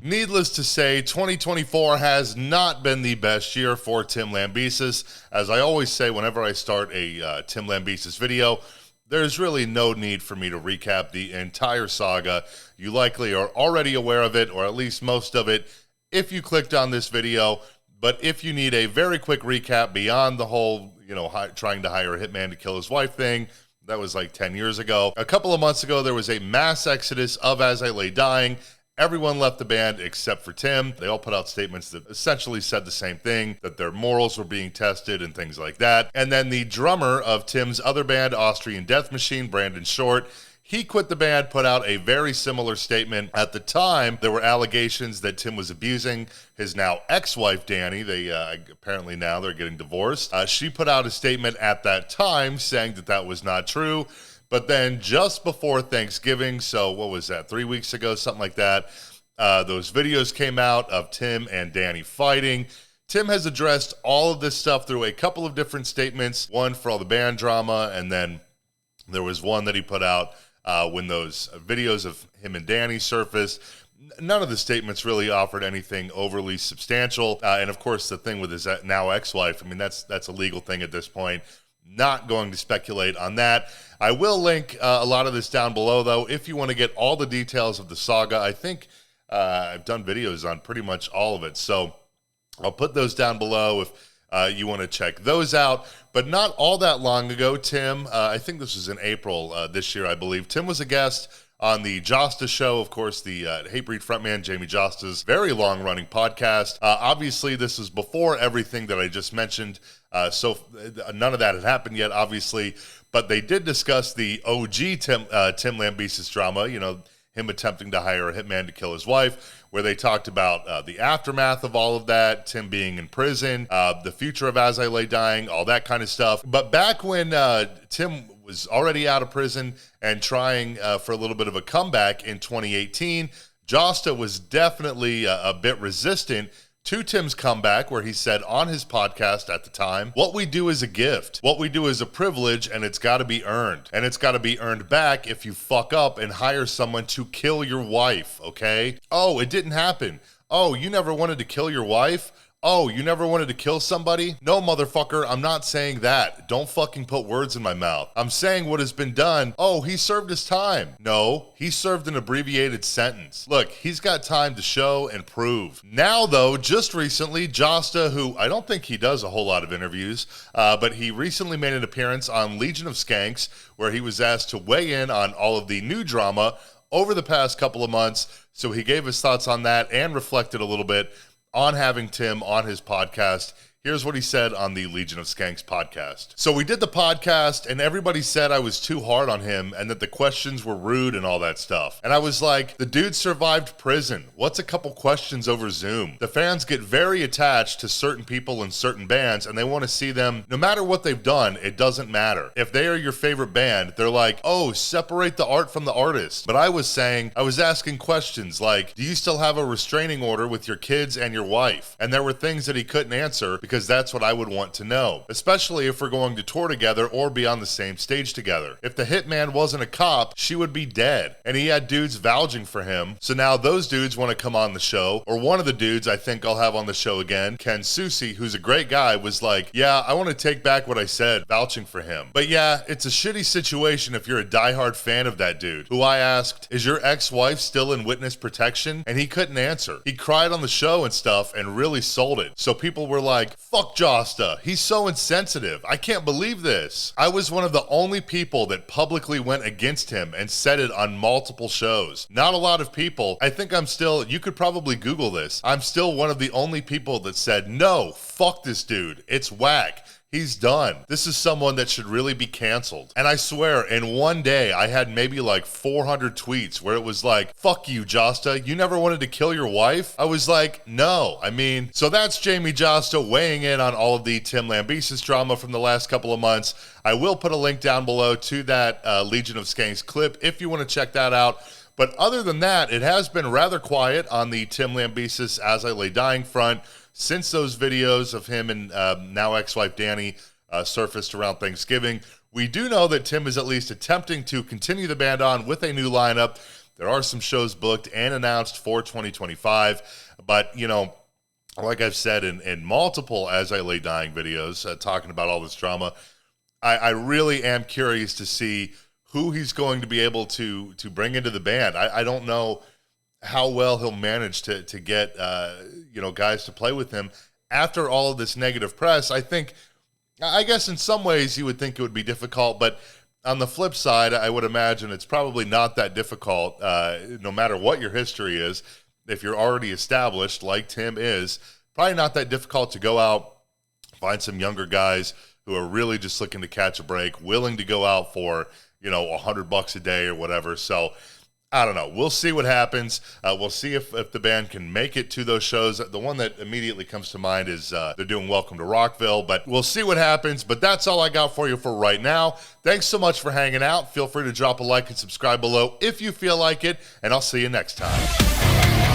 Needless to say, 2024 has not been the best year for Tim Lambesis. As I always say whenever I start a Tim Lambesis video, there's really no need for me to recap the entire saga. You likely are already aware of it, or at least most of it, if you clicked on this video. But if you need a very quick recap beyond the whole, trying to hire a hitman to kill his wife thing, that was like 10 years ago. A couple of months ago, there was a mass exodus of As I Lay Dying. Everyone left the band except for Tim. They all put out statements that essentially said the same thing, that their morals were being tested and things like that. And then the drummer of Tim's other band, Austrian Death Machine, Brandon Short, he quit the band, put out a very similar statement. At the time, there were allegations that Tim was abusing his now ex-wife, Dany. They apparently now they're getting divorced. She put out a statement at that time saying that that was not true. But then just before Thanksgiving, so what was that, 3 weeks ago, something like that, those videos came out of Tim and Dany fighting. Tim has addressed all of this stuff through a couple of different statements, one for all the band drama, and then there was one that he put out when those videos of him and Dany surfaced. None of the statements really offered anything overly substantial. And of course, the thing with his now ex-wife, I mean, that's a legal thing at this point. Not going to speculate on that. I will link a lot of this down below, though, if you want to get all the details of the saga. I think I've done videos on pretty much all of it, so I'll put those down below if you want to check those out. But not all that long ago, Tim, I think this was in April this year, I believe, Tim was a guest on the Jasta Show, of course, the Hatebreed frontman, Jamey Jasta's very long-running podcast. Obviously, this is before everything that I just mentioned, so none of that had happened yet, obviously, but they did discuss the OG Tim Lambesis drama, him attempting to hire a hitman to kill his wife, where they talked about the aftermath of all of that, Tim being in prison, the future of As I Lay Dying, all that kind of stuff. But back when Tim was already out of prison and trying for a little bit of a comeback in 2018, Jasta was definitely a bit resistant to Tim's comeback, where he said on his podcast at the time, what we do is a gift. What we do is a privilege, and it's got to be earned. And it's got to be earned back if you fuck up and hire someone to kill your wife, okay? Oh, it didn't happen. Oh, you never wanted to kill your wife? Oh, you never wanted to kill somebody? No, motherfucker, I'm not saying that. Don't fucking put words in my mouth. I'm saying what has been done. Oh, he served his time. No, he served an abbreviated sentence. Look, he's got time to show and prove. Now, though, just recently, Jasta, who I don't think he does a whole lot of interviews, but he recently made an appearance on Legion of Skanks, where he was asked to weigh in on all of the new drama over the past couple of months. So he gave his thoughts on that and reflected a little bit on having Tim on his podcast. Here's what he said on the Legion of Skanks podcast. So we did the podcast and everybody said I was too hard on him and that the questions were rude and all that stuff. And I was like, the dude survived prison. What's a couple questions over Zoom? The fans get very attached to certain people in certain bands and they want to see them, no matter what they've done, it doesn't matter. If they are your favorite band, they're like, oh, separate the art from the artist. But I was asking questions like, do you still have a restraining order with your kids and your wife? And there were things that he couldn't answer because that's what I would want to know, especially if we're going to tour together or be on the same stage together. If the hitman wasn't a cop, she would be dead. And he had dudes vouching for him. So now those dudes want to come on the show, or one of the dudes I think I'll have on the show again, Ken Susi, who's a great guy, was like, yeah, I want to take back what I said, vouching for him. But yeah, it's a shitty situation if you're a diehard fan of that dude, who I asked, is your ex-wife still in witness protection? And he couldn't answer. He cried on the show and stuff and really sold it. So people were like, fuck Jasta, he's so insensitive. I can't believe this. I was one of the only people that publicly went against him and said it on multiple shows. Not a lot of people. I think I'm still, you could probably Google this, I'm still one of the only people that said, no, fuck this dude. It's whack. He's done. This is someone that should really be canceled. And I swear, in one day, I had maybe like 400 tweets where it was like, fuck you, Jasta. You never wanted to kill your wife? I was like, no. I mean, so that's Jamey Jasta weighing in on all of the Tim Lambesis drama from the last couple of months. I will put a link down below to that Legion of Skanks clip if you want to check that out. But other than that, it has been rather quiet on the Tim Lambesis As I Lay Dying front since those videos of him and now ex-wife Dany surfaced around Thanksgiving. We do know that Tim is at least attempting to continue the band on with a new lineup. There are some shows booked and announced for 2025, but, you know, like I've said in multiple As I Lay Dying videos, talking about all this drama, I really am curious to see who he's going to be able to bring into the band. I don't know how well he'll manage to get you know, guys to play with him after all of this negative press. I guess in some ways you would think it would be difficult, but on the flip side, I would imagine it's probably not that difficult, no matter what your history is. If you're already established, like Tim is, probably not that difficult to go out, find some younger guys who are really just looking to catch a break, willing to go out for, you know, $100 a day or whatever. So I don't know. We'll see what happens. We'll see if the band can make it to those shows. The one that immediately comes to mind is they're doing Welcome to Rockville, but we'll see what happens. But that's all I got for you for right now. Thanks so much for hanging out. Feel free to drop a like and subscribe below if you feel like it, and I'll see you next time.